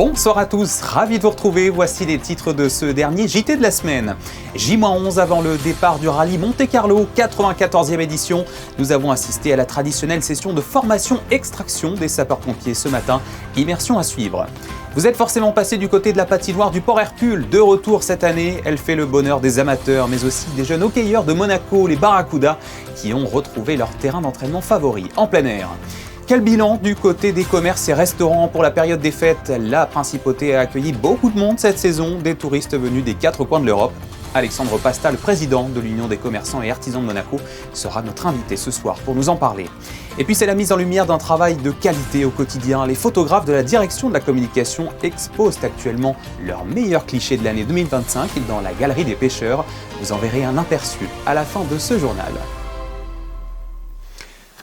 Bonsoir à tous, ravi de vous retrouver. Voici les titres de ce dernier JT de la semaine. J-11 avant le départ du rallye Monte-Carlo, 94e édition. Nous avons assisté à la traditionnelle session de formation-extraction des sapeurs-pompiers ce matin. Immersion à suivre. Vous êtes forcément passé du côté de la patinoire du Port Hercule. De retour cette année, elle fait le bonheur des amateurs, mais aussi des jeunes hockeyeurs de Monaco, les Barracuda, qui ont retrouvé leur terrain d'entraînement favori, en plein air. Quel bilan du côté des commerces et restaurants pour la période des fêtes? La principauté a accueilli beaucoup de monde cette saison, des touristes venus des 4 coins de l'Europe. Alexandre Pasta, le président de l'Union des commerçants et artisans de Monaco, sera notre invité ce soir pour nous en parler. Et puis c'est la mise en lumière d'un travail de qualité au quotidien. Les photographes de la direction de la communication exposent actuellement leurs meilleurs clichés de l'année 2025 dans la galerie des pêcheurs. Vous en verrez un aperçu à la fin de ce journal.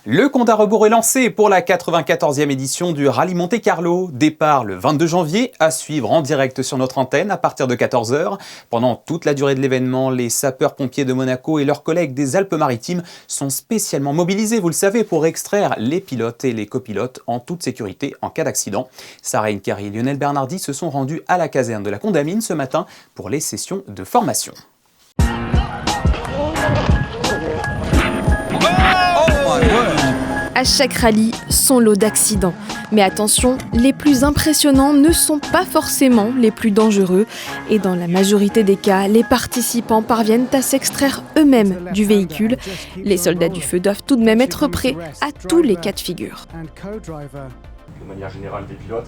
Le compte à rebours est lancé pour la 94e édition du Rallye Monte-Carlo. Départ le 22 janvier, à suivre en direct sur notre antenne à partir de 14h. Pendant toute la durée de l'événement, les sapeurs-pompiers de Monaco et leurs collègues des Alpes-Maritimes sont spécialement mobilisés, vous le savez, pour extraire les pilotes et les copilotes en toute sécurité en cas d'accident. Sarah Incari et Lionel Bernardi se sont rendus à la caserne de la Condamine ce matin pour les sessions de formation. À chaque rallye, son lot d'accidents. Mais attention, les plus impressionnants ne sont pas forcément les plus dangereux. Et dans la majorité des cas, les participants parviennent à s'extraire eux-mêmes du véhicule. Les soldats du feu doivent tout de même être prêts à tous les cas de figure. De manière générale, des pilotes.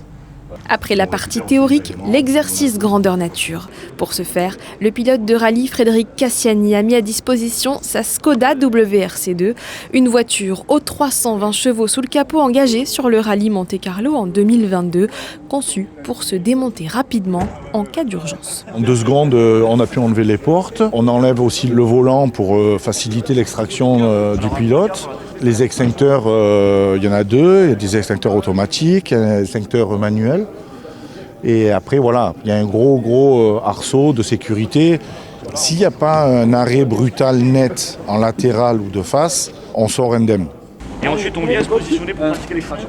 Après la partie théorique, l'exercice grandeur nature. Pour ce faire, le pilote de rallye Frédéric Cassiani a mis à disposition sa Skoda WRC2, une voiture aux 320 chevaux sous le capot engagée sur le rallye Monte-Carlo en 2022, conçue pour se démonter rapidement en cas d'urgence. En 2 secondes, on a pu enlever les portes. On enlève aussi le volant pour faciliter l'extraction du pilote. Les extincteurs, il y en a 2, il y a des extincteurs automatiques, des extincteurs manuels. Et après, voilà, il y a un gros arceau de sécurité. S'il n'y a pas un arrêt brutal net en latéral ou de face, on sort indemne. Et ensuite, on vient se positionner pour pratiquer l'extraction.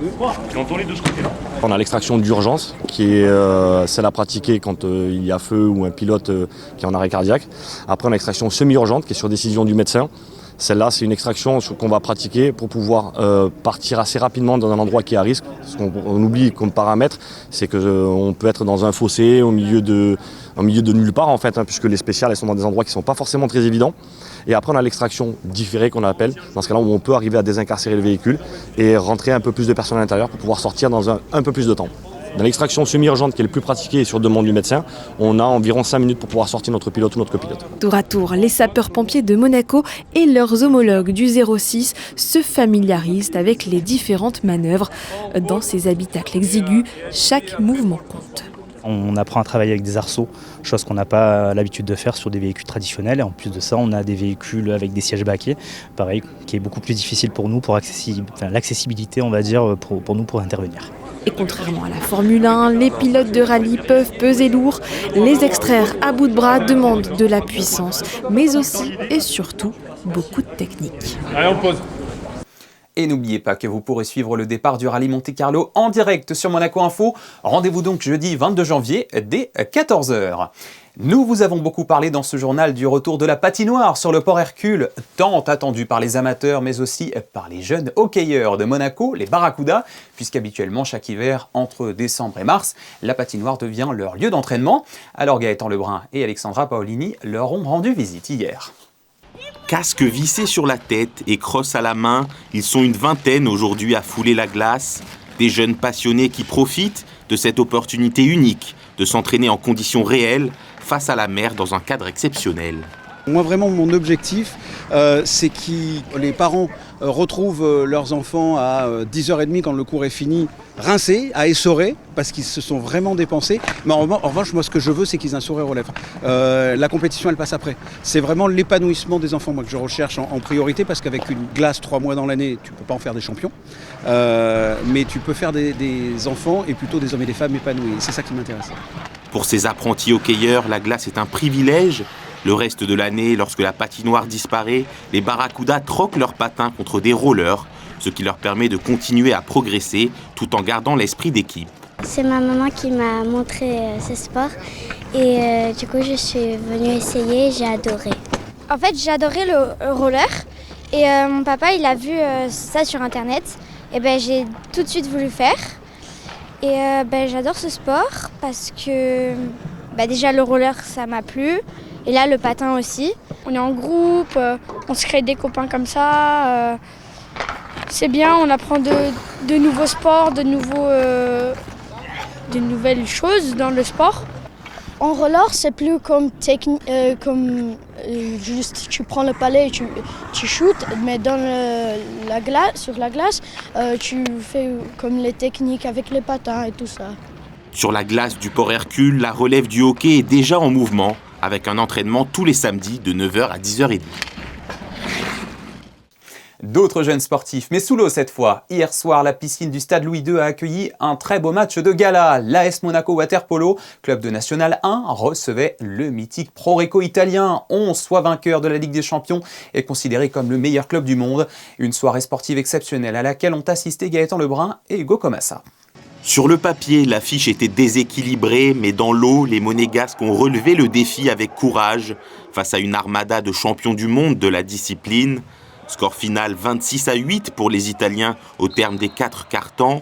Quand on est de ce côté-là. On a l'extraction d'urgence, qui est celle à pratiquer quand il y a feu ou un pilote qui est en arrêt cardiaque. Après, on a l'extraction semi-urgente, qui est sur décision du médecin. Celle-là, c'est une extraction qu'on va pratiquer pour pouvoir partir assez rapidement dans un endroit qui est à risque. Ce qu'on oublie comme paramètre, c'est qu'on peut être dans un fossé, au milieu de nulle part, en fait, puisque les spéciales, elles sont dans des endroits qui ne sont pas forcément très évidents. Et après, on a l'extraction différée qu'on appelle, dans ce cas-là où on peut arriver à désincarcérer le véhicule et rentrer un peu plus de personnes à l'intérieur pour pouvoir sortir dans un peu plus de temps. Dans l'extraction semi-urgente qui est le plus pratiquée sur demande du médecin, on a environ 5 minutes pour pouvoir sortir notre pilote ou notre copilote. Tour à tour, les sapeurs-pompiers de Monaco et leurs homologues du 06 se familiarisent avec les différentes manœuvres. Dans ces habitacles exigus, chaque mouvement compte. On apprend à travailler avec des arceaux, chose qu'on n'a pas l'habitude de faire sur des véhicules traditionnels. Et en plus de ça, on a des véhicules avec des sièges baquets, pareil, qui est beaucoup plus difficile pour nous, pour l'accessibilité, on va dire, pour nous pour intervenir. Et contrairement à la Formule 1, les pilotes de rallye peuvent peser lourd. Les extraire à bout de bras demande de la puissance, mais aussi et surtout beaucoup de technique. Allez, on pose. Et n'oubliez pas que vous pourrez suivre le départ du Rallye Monte-Carlo en direct sur Monaco Info. Rendez-vous donc jeudi 22 janvier dès 14h. Nous vous avons beaucoup parlé dans ce journal du retour de la patinoire sur le Port Hercule, tant attendu par les amateurs mais aussi par les jeunes hockeyeurs de Monaco, les Barracuda, puisqu'habituellement chaque hiver, entre décembre et mars, la patinoire devient leur lieu d'entraînement. Alors Gaëtan Lebrun et Alexandra Paolini leur ont rendu visite hier. Casque vissé sur la tête et crosse à la main, ils sont une vingtaine aujourd'hui à fouler la glace. Des jeunes passionnés qui profitent de cette opportunité unique de s'entraîner en conditions réelles face à la mer dans un cadre exceptionnel. Moi vraiment mon objectif c'est que les parents retrouvent leurs enfants à 10h30 quand le cours est fini, rincés, à essorer parce qu'ils se sont vraiment dépensés. Mais en revanche moi ce que je veux c'est qu'ils aient un sourire aux lèvres. La compétition elle passe après. C'est vraiment l'épanouissement des enfants moi que je recherche en priorité parce qu'avec une glace 3 mois dans l'année tu peux pas en faire des champions. Mais tu peux faire des enfants et plutôt des hommes et des femmes épanouis. C'est ça qui m'intéresse. Pour ces apprentis hockeyeurs, la glace est un privilège. Le reste de l'année, lorsque la patinoire disparaît, les Barracuda troquent leurs patins contre des rollers, ce qui leur permet de continuer à progresser tout en gardant l'esprit d'équipe. C'est ma maman qui m'a montré ce sport et du coup je suis venue essayer et j'ai adoré. En fait j'ai adoré le roller et mon papa il a vu ça sur internet et j'ai tout de suite voulu faire et j'adore ce sport parce que déjà le roller ça m'a plu et là le patin aussi. On est en groupe, on se crée des copains comme ça, c'est bien, on apprend de nouveaux sports, de nouvelles choses dans le sport. En roller, c'est plus comme juste tu prends le palais et tu shootes, mais sur la glace, tu fais comme les techniques avec les patins et tout ça. Sur la glace du Port Hercule, la relève du hockey est déjà en mouvement, avec un entraînement tous les samedis de 9h à 10h30. D'autres jeunes sportifs, mais sous l'eau cette fois. Hier soir, la piscine du stade Louis II a accueilli un très beau match de gala. L'AS Monaco Waterpolo, club de National 1, recevait le mythique Proreco italien. 11 fois vainqueur de la Ligue des Champions et considéré comme le meilleur club du monde. Une soirée sportive exceptionnelle à laquelle ont assisté Gaëtan Lebrun et Hugo Comassa. Sur le papier, l'affiche était déséquilibrée, mais dans l'eau, les Monégasques ont relevé le défi avec courage face à une armada de champions du monde de la discipline. Score final 26-8 pour les Italiens au terme des 4 quarts-temps.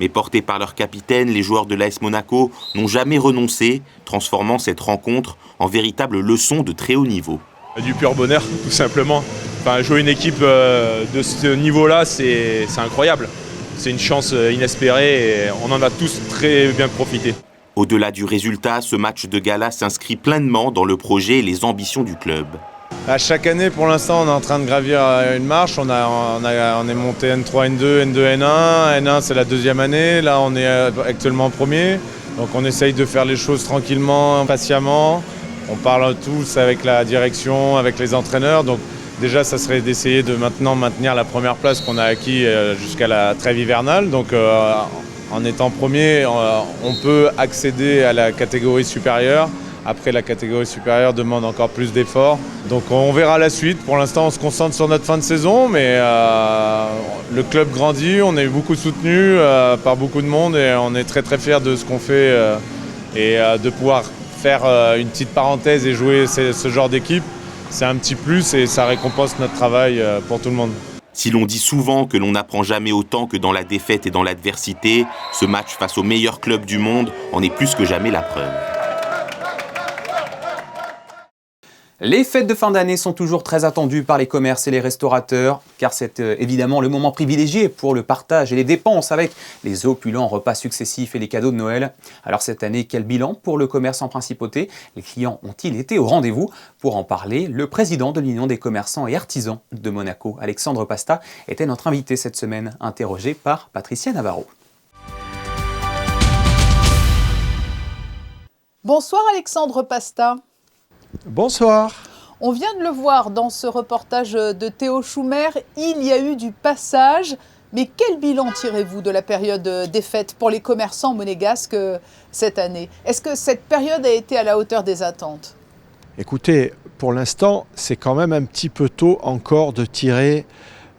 Mais portés par leur capitaine, les joueurs de l'AS Monaco n'ont jamais renoncé, transformant cette rencontre en véritable leçon de très haut niveau. Du pur bonheur, tout simplement. Jouer une équipe de ce niveau-là, c'est incroyable. C'est une chance inespérée et on en a tous très bien profité. Au-delà du résultat, ce match de gala s'inscrit pleinement dans le projet et les ambitions du club. À chaque année, pour l'instant, on est en train de gravir une marche. On est monté N3, N2, N2, N1. N1, c'est la deuxième année. Là, on est actuellement premier. Donc, on essaye de faire les choses tranquillement, patiemment. On parle tous avec la direction, avec les entraîneurs. Donc, déjà, ça serait d'essayer de maintenant maintenir la première place qu'on a acquis jusqu'à la trêve hivernale. Donc, en étant premier, on peut accéder à la catégorie supérieure. Après, la catégorie supérieure demande encore plus d'efforts. Donc on verra la suite. Pour l'instant, on se concentre sur notre fin de saison, mais le club grandit, on est beaucoup soutenu par beaucoup de monde et on est très très fiers de ce qu'on fait et de pouvoir faire une petite parenthèse et jouer ce genre d'équipe. C'est un petit plus et ça récompense notre travail pour tout le monde. Si l'on dit souvent que l'on n'apprend jamais autant que dans la défaite et dans l'adversité, ce match face au meilleur club du monde en est plus que jamais la preuve. Les fêtes de fin d'année sont toujours très attendues par les commerces et les restaurateurs, car c'est évidemment le moment privilégié pour le partage et les dépenses avec les opulents repas successifs et les cadeaux de Noël. Alors cette année, quel bilan pour le commerce en principauté? Les clients ont-ils été au rendez-vous? Pour en parler, le président de l'Union des commerçants et artisans de Monaco, Alexandre Pasta, était notre invité cette semaine, interrogé par Patricia Navarro. Bonsoir Alexandre Pasta. Bonsoir. On vient de le voir dans ce reportage de Théo Schumer, il y a eu du passage, mais quel bilan tirez-vous de la période des fêtes pour les commerçants monégasques cette année? Est-ce que cette période a été à la hauteur des attentes? Écoutez, pour l'instant, c'est quand même un petit peu tôt encore de tirer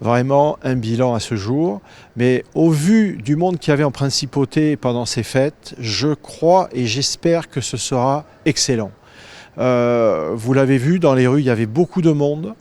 vraiment un bilan à ce jour, mais au vu du monde qu'il y avait en principauté pendant ces fêtes, je crois et j'espère que ce sera excellent. Vous l'avez vu, dans les rues, il y avait beaucoup de monde,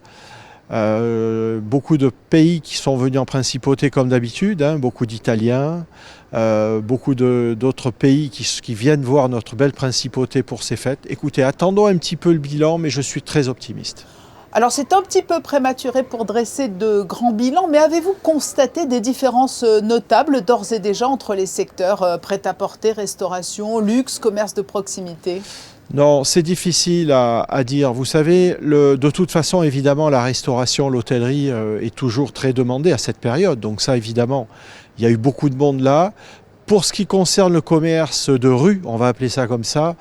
beaucoup de pays qui sont venus en principauté comme d'habitude, beaucoup d'Italiens, beaucoup d'autres pays qui viennent voir notre belle principauté pour ces fêtes. Écoutez, attendons un petit peu le bilan, mais je suis très optimiste. Alors c'est un petit peu prématuré pour dresser de grands bilans, mais avez-vous constaté des différences notables d'ores et déjà entre les secteurs prêt-à-porter, restauration, luxe, commerce de proximité ? Non, c'est difficile à dire. Vous savez, de toute façon, évidemment, la restauration, l'hôtellerie est toujours très demandée à cette période. Donc ça, évidemment, il y a eu beaucoup de monde là. Pour ce qui concerne le commerce de rue, on va appeler ça comme ça,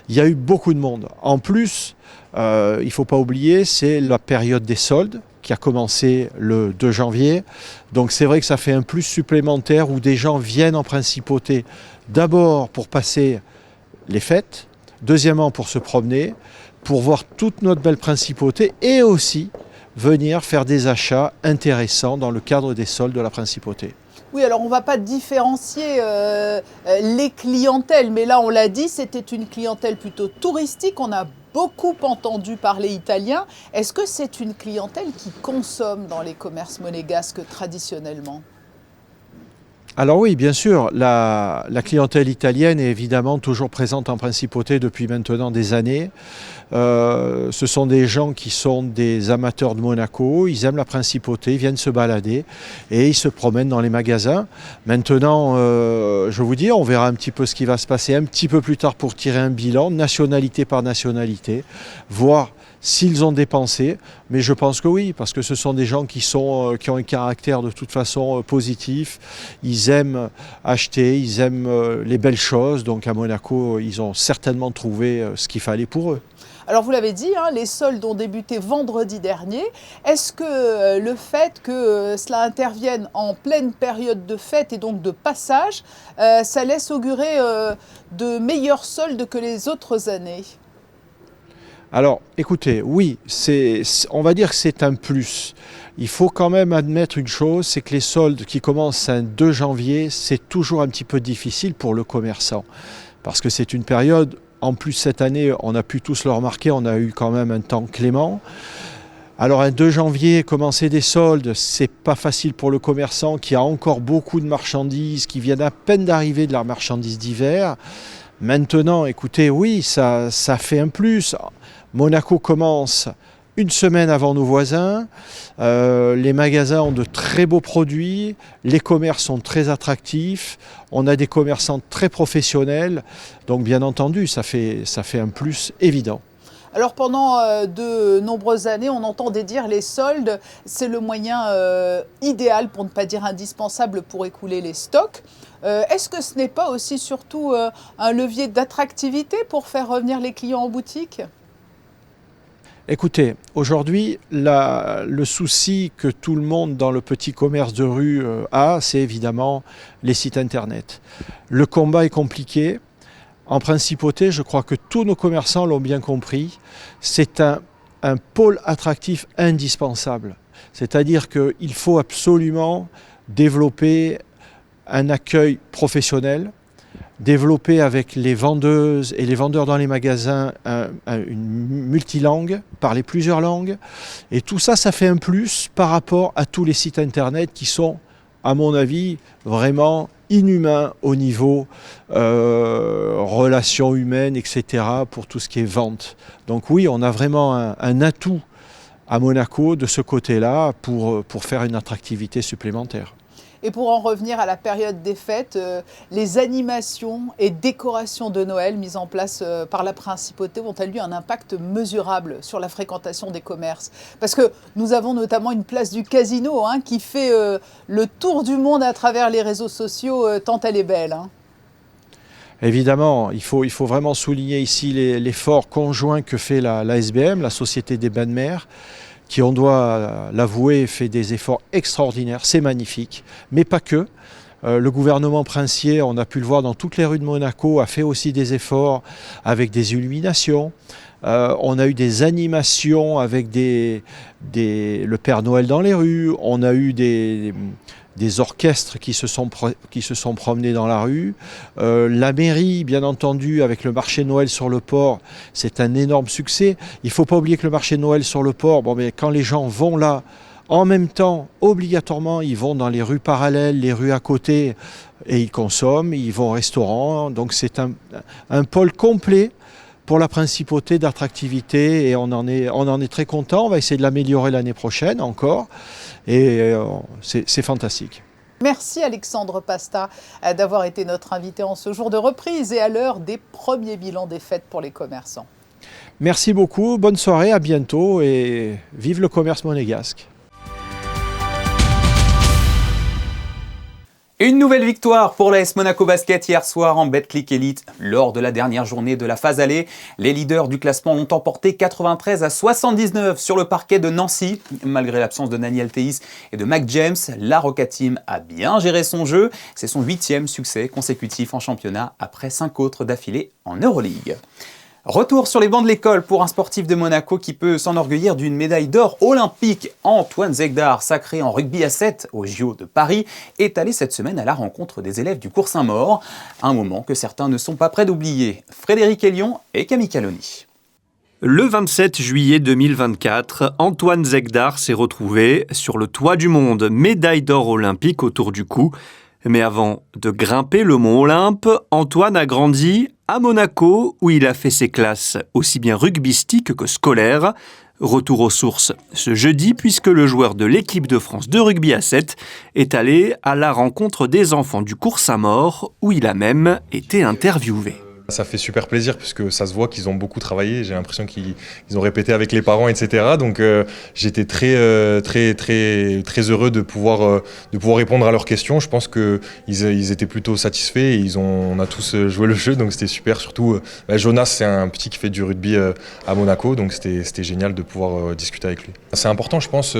il y a eu beaucoup de monde. En plus, il ne faut pas oublier, c'est la période des soldes qui a commencé le 2 janvier. Donc c'est vrai que ça fait un plus supplémentaire où des gens viennent en principauté d'abord pour passer les fêtes, deuxièmement pour se promener, pour voir toute notre belle principauté et aussi venir faire des achats intéressants dans le cadre des soldes de la principauté. Oui, alors on ne va pas différencier les clientèles, mais là on l'a dit, c'était une clientèle plutôt touristique. On a beaucoup entendu parler italien. Est-ce que c'est une clientèle qui consomme dans les commerces monégasques traditionnellement ? Alors oui, bien sûr, la clientèle italienne est évidemment toujours présente en principauté depuis maintenant des années. Ce sont des gens qui sont des amateurs de Monaco, ils aiment la principauté, ils viennent se balader et ils se promènent dans les magasins. Maintenant, je vous dis, on verra un petit peu ce qui va se passer un petit peu plus tard pour tirer un bilan, nationalité par nationalité, voir s'ils ont dépensé, mais je pense que oui, parce que ce sont des gens qui ont un caractère de toute façon positif, ils aiment acheter, ils aiment les belles choses, donc à Monaco, ils ont certainement trouvé ce qu'il fallait pour eux. Alors vous l'avez dit, hein, les soldes ont débuté vendredi dernier. Est-ce que le fait que cela intervienne en pleine période de fête et donc de passage, ça laisse augurer de meilleurs soldes que les autres années ? Alors, écoutez, oui, on va dire que c'est un plus. Il faut quand même admettre une chose, c'est que les soldes qui commencent un 2 janvier, c'est toujours un petit peu difficile pour le commerçant. Parce que c'est une période, en plus cette année, on a pu tous le remarquer, on a eu quand même un temps clément. Alors un 2 janvier, commencer des soldes, c'est pas facile pour le commerçant qui a encore beaucoup de marchandises, qui viennent à peine d'arriver de la marchandise d'hiver. Maintenant, écoutez, oui, ça fait un plus. Monaco commence une semaine avant nos voisins, les magasins ont de très beaux produits, les commerces sont très attractifs, on a des commerçants très professionnels, donc bien entendu ça fait un plus évident. Alors pendant de nombreuses années, on entendait dire les soldes, c'est le moyen idéal, pour ne pas dire indispensable, pour écouler les stocks. Est-ce que ce n'est pas aussi surtout un levier d'attractivité pour faire revenir les clients en boutique ? Écoutez, aujourd'hui, le souci que tout le monde dans le petit commerce de rue a, c'est évidemment les sites internet. Le combat est compliqué. En principauté, je crois que tous nos commerçants l'ont bien compris. C'est un pôle attractif indispensable. C'est-à-dire qu'il faut absolument développer un accueil professionnel, développer avec les vendeuses et les vendeurs dans les magasins une multilangue, parler plusieurs langues. Et tout ça, ça fait un plus par rapport à tous les sites internet qui sont, à mon avis, vraiment inhumains au niveau relations humaines, etc., pour tout ce qui est vente. Donc oui, on a vraiment un atout à Monaco de ce côté-là pour faire une attractivité supplémentaire. Et pour en revenir à la période des fêtes, les animations et décorations de Noël mises en place par la principauté ont-elles eu un impact mesurable sur la fréquentation des commerces ? Parce que nous avons notamment une place du casino qui fait le tour du monde à travers les réseaux sociaux, tant elle est belle. Évidemment, il faut vraiment souligner ici l'effort conjoint que fait la SBM, la Société des Bains de Mer, qui, on doit l'avouer, fait des efforts extraordinaires, c'est magnifique, mais pas que. Le gouvernement princier, on a pu le voir dans toutes les rues de Monaco, a fait aussi des efforts avec des illuminations. On a eu des animations avec le Père Noël dans les rues, on a eu des orchestres qui se sont promenés dans la rue. La mairie, bien entendu, avec le marché de Noël sur le port, c'est un énorme succès. Il ne faut pas oublier que le marché de Noël sur le port, mais quand les gens vont là, en même temps, obligatoirement, ils vont dans les rues parallèles, les rues à côté, et ils consomment, ils vont au restaurant. Donc c'est un pôle complet pour la principauté d'attractivité, et on en est très content. On va essayer de l'améliorer l'année prochaine encore. Et c'est fantastique. Merci Alexandre Pasta d'avoir été notre invité en ce jour de reprise et à l'heure des premiers bilans des fêtes pour les commerçants. Merci beaucoup, bonne soirée, à bientôt et vive le commerce monégasque. Une nouvelle victoire pour l'AS Monaco Basket hier soir en Betclic Elite. Lors de la dernière journée de la phase aller, les leaders du classement l'ont emporté 93-79 sur le parquet de Nancy. Malgré l'absence de Daniel Theis et de Mac James, la Roca Team a bien géré son jeu. C'est son 8e succès consécutif en championnat après 5 autres d'affilée en Euroleague. Retour sur les bancs de l'école pour un sportif de Monaco qui peut s'enorgueillir d'une médaille d'or olympique. Antoine Zegdar, sacré en rugby à 7 au JO de Paris, est allé cette semaine à la rencontre des élèves du cours Saint-Maur. Un moment que certains ne sont pas prêts d'oublier. Frédéric Elion et Camille Caloni. Le 27 juillet 2024, Antoine Zegdar s'est retrouvé sur le toit du monde, médaille d'or olympique autour du cou. Mais avant de grimper le mont Olympe, Antoine a grandi à Monaco où il a fait ses classes aussi bien rugbystiques que scolaires. Retour aux sources ce jeudi puisque le joueur de l'équipe de France de rugby à 7 est allé à la rencontre des enfants du cours Saint-Maur où il a même été interviewé. Ça fait super plaisir puisque ça se voit qu'ils ont beaucoup travaillé. J'ai l'impression qu'ils ont répété avec les parents, etc. Donc j'étais très heureux de pouvoir répondre à leurs questions. Je pense qu'ils étaient plutôt satisfaits et on a tous joué le jeu, donc c'était super. Surtout Jonas, c'est un petit qui fait du rugby à Monaco, donc c'était génial de pouvoir discuter avec lui. C'est important, je pense.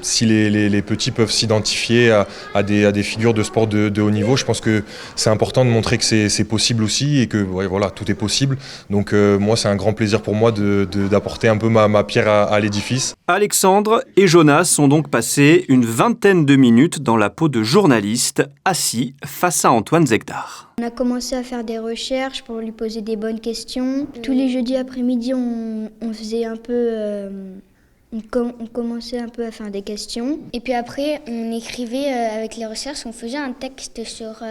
Si les petits peuvent s'identifier à des figures de sport de haut niveau, je pense que c'est important de montrer que c'est possible aussi et que voilà, tout est possible. Donc moi, c'est un grand plaisir pour moi d'apporter un peu ma pierre à l'édifice. Alexandre et Jonas ont donc passé une vingtaine de minutes dans la peau de journalistes, assis face à Antoine Zegdar. On a commencé à faire des recherches pour lui poser des bonnes questions. Tous les jeudis après-midi, on faisait un peu... On commençait un peu à faire des questions. Et puis après, on écrivait avec les recherches, on faisait un texte sur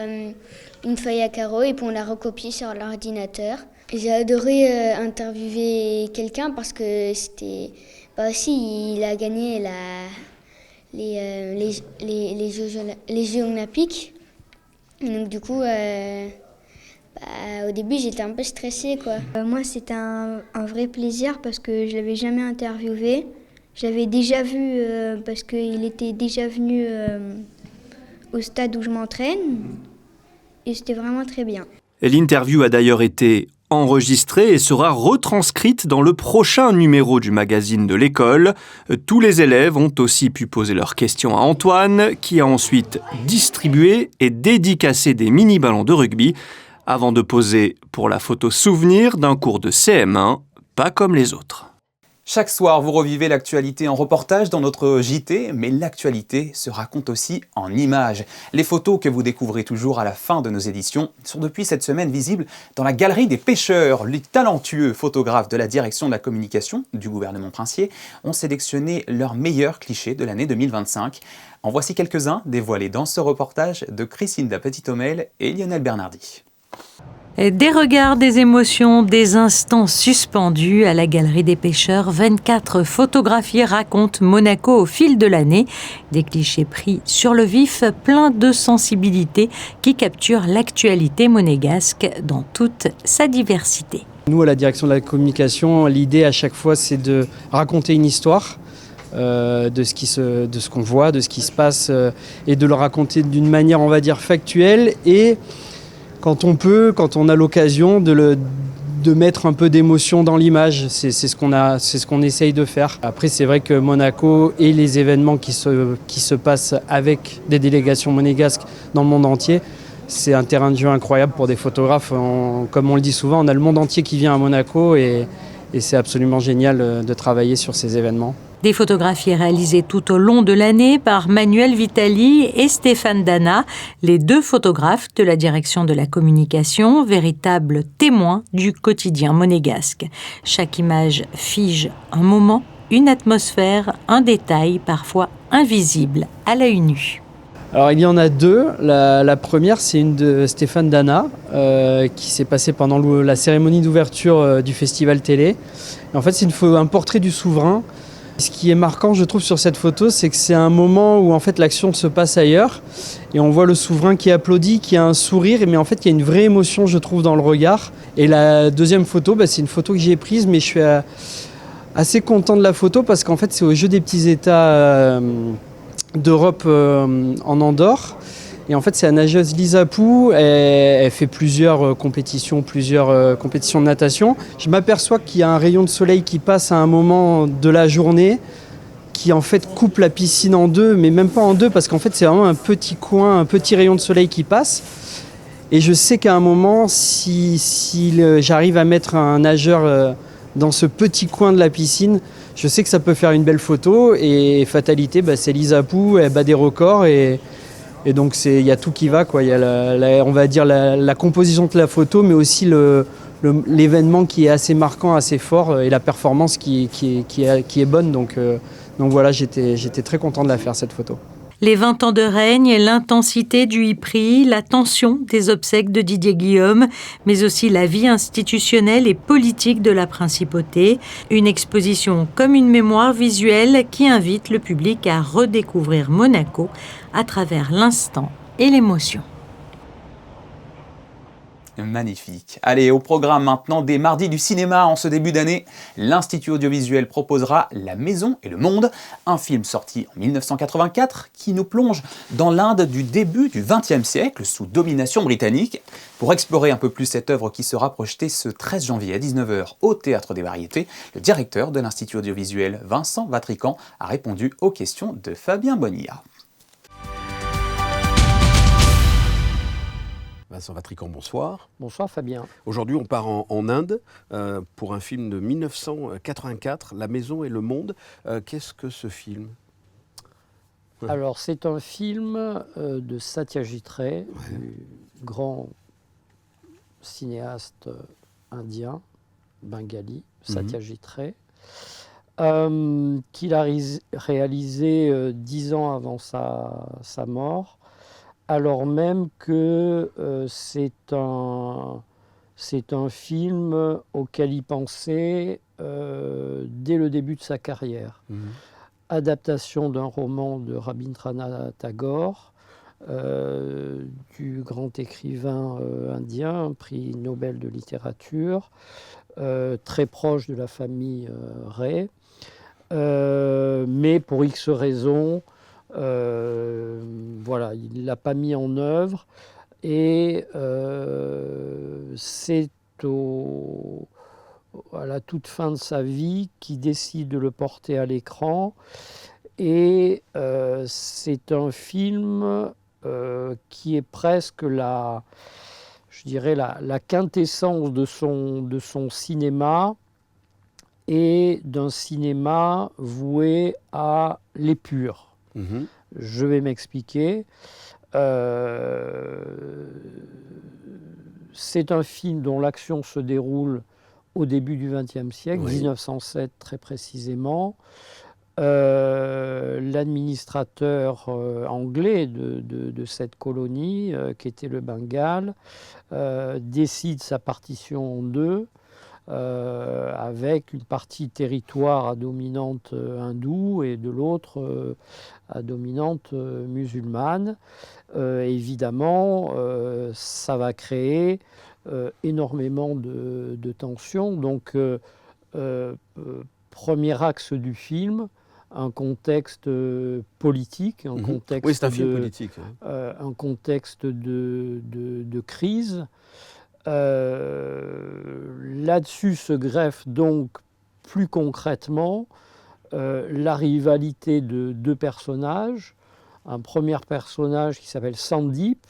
une feuille à carreaux et puis on l'a recopié sur l'ordinateur. J'ai adoré interviewer quelqu'un parce que c'était... aussi, il a gagné les Jeux olympiques. Et donc du coup, au début, j'étais un peu stressée, quoi. Moi, c'était un vrai plaisir parce que je ne l'avais jamais interviewé. Je l'avais déjà vu parce qu'il était déjà venu au stade où je m'entraîne et c'était vraiment très bien. L'interview a d'ailleurs été enregistrée et sera retranscrite dans le prochain numéro du magazine de l'école. Tous les élèves ont aussi pu poser leurs questions à Antoine qui a ensuite distribué et dédicacé des mini-ballons de rugby avant de poser pour la photo souvenir d'un cours de CM1, pas comme les autres. Chaque soir, vous revivez l'actualité en reportage dans notre JT, mais l'actualité se raconte aussi en images. Les photos que vous découvrez toujours à la fin de nos éditions sont depuis cette semaine visibles dans la Galerie des Pêcheurs. Les talentueux photographes de la direction de la communication du gouvernement princier ont sélectionné leurs meilleurs clichés de l'année 2025. En voici quelques-uns dévoilés dans ce reportage de Christine Petit-Omel et Lionel Bernardi. Des regards, des émotions, des instants suspendus à la Galerie des Pêcheurs. 24 photographies racontent Monaco au fil de l'année. Des clichés pris sur le vif, plein de sensibilité qui capturent l'actualité monégasque dans toute sa diversité. Nous, à la direction de la communication, l'idée à chaque fois, c'est de raconter une histoire. De ce qu'on voit, de ce qui se passe et de le raconter d'une manière, on va dire, factuelle et quand on a l'occasion de mettre un peu d'émotion dans l'image, c'est ce qu'on essaye de faire. Après, c'est vrai que Monaco et les événements qui se passent avec des délégations monégasques dans le monde entier, c'est un terrain de jeu incroyable pour des photographes. Comme on le dit souvent, on a le monde entier qui vient à Monaco et c'est absolument génial de travailler sur ces événements. Des photographies réalisées tout au long de l'année par Manuel Vitali et Stéphane Dana, les deux photographes de la direction de la communication, véritables témoins du quotidien monégasque. Chaque image fige un moment, une atmosphère, un détail parfois invisible à l'œil nu. Alors il y en a deux. La première, c'est une de Stéphane Dana qui s'est passée pendant la cérémonie d'ouverture du festival télé. Et en fait, c'est un portrait du souverain. Ce qui est marquant, je trouve, sur cette photo, c'est que c'est un moment où en fait l'action se passe ailleurs et on voit le souverain qui applaudit, qui a un sourire, mais en fait il y a une vraie émotion, je trouve, dans le regard. Et la deuxième photo, c'est une photo que j'ai prise, mais je suis assez content de la photo parce qu'en fait c'est au Jeu des petits États d'Europe en Andorre. Et en fait, c'est la nageuse Lisa Pou, elle fait plusieurs compétitions de natation. Je m'aperçois qu'il y a un rayon de soleil qui passe à un moment de la journée qui en fait coupe la piscine en deux, mais même pas en deux, parce qu'en fait c'est vraiment un petit coin, un petit rayon de soleil qui passe. Et je sais qu'à un moment, si j'arrive à mettre un nageur dans ce petit coin de la piscine, je sais que ça peut faire une belle photo. Et fatalité, c'est Lisa Pou, elle bat des records. Et donc il y a tout qui va, quoi. Il y a on va dire la composition de la photo, mais aussi l'événement qui est assez marquant, assez fort, et la performance qui est bonne. Donc voilà, j'étais très content de la faire, cette photo. Les 20 ans de règne, l'intensité du Ypres, la tension des obsèques de Didier Guillaume, mais aussi la vie institutionnelle et politique de la principauté. Une exposition comme une mémoire visuelle qui invite le public à redécouvrir Monaco à travers l'instant et l'émotion. Magnifique. Allez, au programme maintenant des Mardis du cinéma en ce début d'année. L'Institut audiovisuel proposera La Maison et le Monde, un film sorti en 1984 qui nous plonge dans l'Inde du début du XXe siècle sous domination britannique. Pour explorer un peu plus cette œuvre qui sera projetée ce 13 janvier à 19h au Théâtre des Variétés, le directeur de l'Institut audiovisuel, Vincent Vatrican, a répondu aux questions de Fabien Bonilla. Vincent Vatrican, bonsoir. Bonsoir Fabien. Aujourd'hui, on part en Inde pour un film de 1984, La Maison et le Monde. Qu'est-ce que ce film ? Alors, c'est un film de Satyajit Ray, du grand cinéaste indien, bengali, Satyajit Ray, qu'il a réalisé 10 ans avant sa mort. Alors même que c'est un film auquel il pensait dès le début de sa carrière. Adaptation d'un roman de Rabindranath Tagore, du grand écrivain indien, prix Nobel de littérature, très proche de la famille Ray, mais pour X raisons, voilà, il ne l'a pas mis en œuvre et c'est à la toute fin de sa vie qu'il décide de le porter à l'écran et c'est un film qui est presque la quintessence de son cinéma et d'un cinéma voué à l'épure. Je vais m'expliquer. C'est un film dont l'action se déroule au début du XXe siècle, 1907 très précisément. L'administrateur anglais de cette colonie, qui était le Bengale, décide sa partition en deux, avec une partie territoire à dominante hindoue et de l'autre à dominante musulmane. Évidemment, ça va créer énormément de tensions. Donc, premier axe du film, un contexte politique, un contexte oui, c'est un film politique. Un contexte de crise. Là-dessus se greffe donc plus concrètement la rivalité de deux personnages. Un premier personnage qui s'appelle Sandip,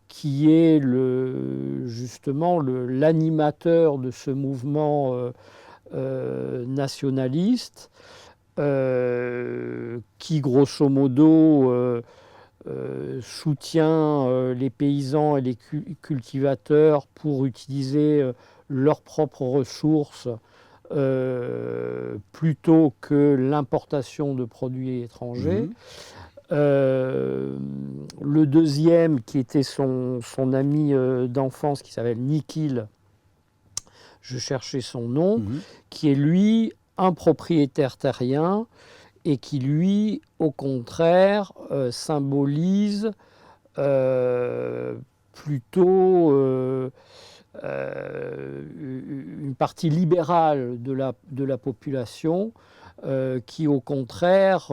qui est justement l'animateur de ce mouvement nationaliste, qui grosso modo soutient les paysans et les cultivateurs pour utiliser leurs propres ressources plutôt que l'importation de produits étrangers. Le deuxième, qui était son ami d'enfance, qui s'appelle Nikhil, je cherchais son nom, qui est lui un propriétaire terrien et qui lui, au contraire, symbolise plutôt une partie libérale de la population qui, au contraire,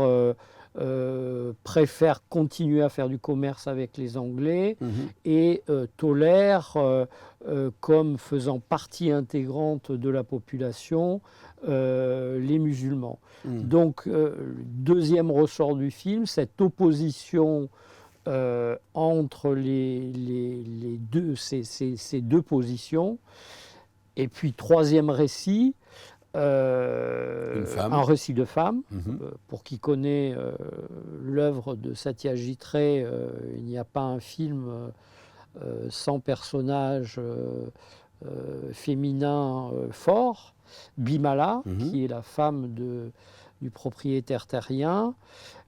préfère continuer à faire du commerce avec les Anglais et tolère, comme faisant partie intégrante de la population, les musulmans. Donc, deuxième ressort du film, cette opposition entre ces deux positions. Et puis, troisième récit, un récit de femme. Pour qui connaît l'œuvre de Satyajit Ray, il n'y a pas un film sans personnage féminin fort. Bimala, qui est la femme du propriétaire terrien,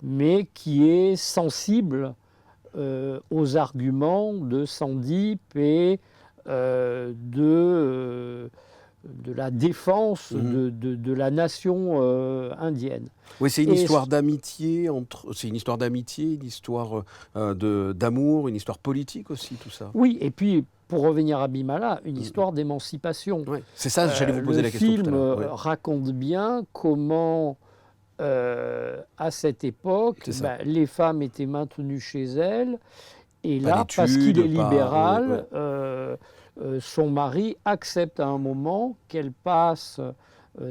mais qui est sensible aux arguments de Sandip et de la défense de la nation indienne. Oui, c'est une histoire d'amitié, c'est une histoire d'amitié, une histoire d'amour, une histoire politique aussi, tout ça. Oui, et puis pour revenir à Bimala, une histoire d'émancipation. Ouais. C'est ça, j'allais vous poser la question tout à l'heure. Le film raconte bien comment, à cette époque, les femmes étaient maintenues chez elles, et là, parce qu'il est libéral, son mari accepte à un moment qu'elle passe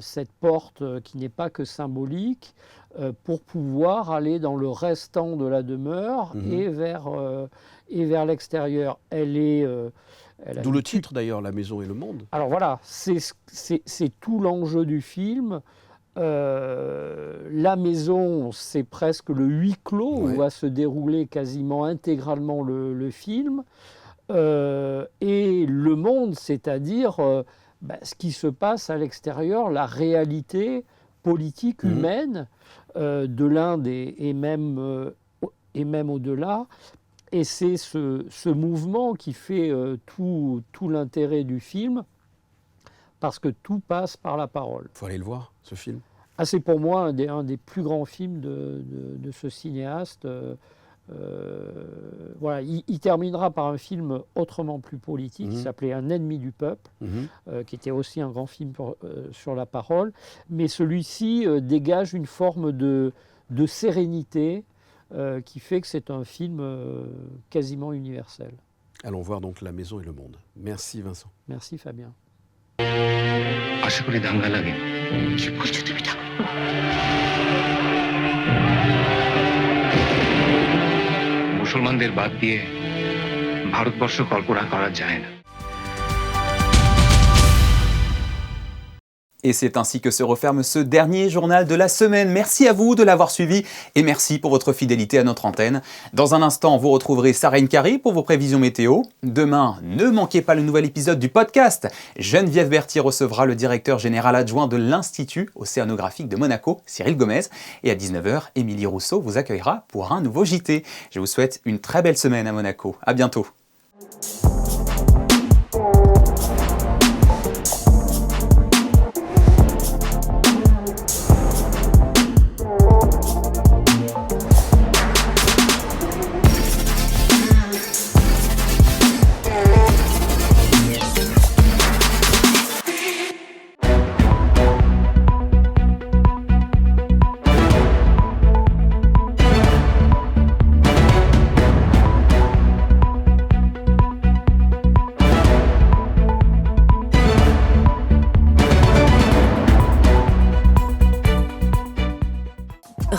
cette porte qui n'est pas que symbolique pour pouvoir aller dans le restant de la demeure et vers l'extérieur. D'où le titre d'ailleurs, La maison et le monde. Alors voilà, c'est tout l'enjeu du film. La maison, c'est presque le huis clos où va se dérouler quasiment intégralement le film. Et le monde, c'est-à-dire ce qui se passe à l'extérieur, la réalité politique humaine de l'Inde et même au-delà. Et c'est ce mouvement qui fait tout l'intérêt du film, parce que tout passe par la parole. Il faut aller le voir, ce film. C'est pour moi un des plus grands films de ce cinéaste. Voilà, il terminera par un film autrement plus politique, qui s'appelait Un ennemi du peuple, qui était aussi un grand film sur la parole. Mais celui-ci dégage une forme de sérénité qui fait que c'est un film quasiment universel. Allons voir donc La maison et le monde. Merci Vincent. Merci Fabien. আশা করি দাঙ্গা লাগে কি বলছো তুমি ঠাকুর মুসলমানদের বাদ দিয়ে ভারতবর্ষ কল্পনা করা যায় না Et c'est ainsi que se referme ce dernier journal de la semaine. Merci à vous de l'avoir suivi et merci pour votre fidélité à notre antenne. Dans un instant, vous retrouverez Sarah Nkari pour vos prévisions météo. Demain, ne manquez pas le nouvel épisode du podcast. Geneviève Berthier recevra le directeur général adjoint de l'Institut océanographique de Monaco, Cyril Gomez. Et à 19h, Émilie Rousseau vous accueillera pour un nouveau JT. Je vous souhaite une très belle semaine à Monaco. À bientôt.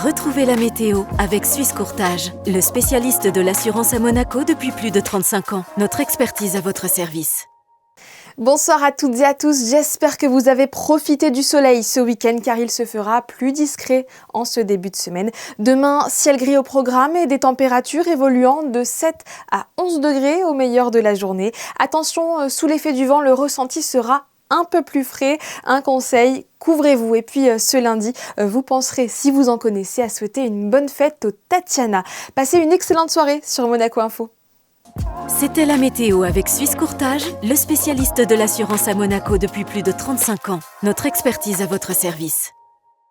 Retrouvez la météo avec Suisse Courtage, le spécialiste de l'assurance à Monaco depuis plus de 35 ans. Notre expertise à votre service. Bonsoir à toutes et à tous, j'espère que vous avez profité du soleil ce week-end car il se fera plus discret en ce début de semaine. Demain, ciel gris au programme et des températures évoluant de 7 à 11 degrés au meilleur de la journée. Attention, sous l'effet du vent, le ressenti sera un peu plus frais. Un conseil, couvrez-vous. Et puis ce lundi, vous penserez, si vous en connaissez, à souhaiter une bonne fête aux Tatiana. Passez une excellente soirée sur Monaco Info. C'était la météo avec Suisse Courtage, le spécialiste de l'assurance à Monaco depuis plus de 35 ans. Notre expertise à votre service.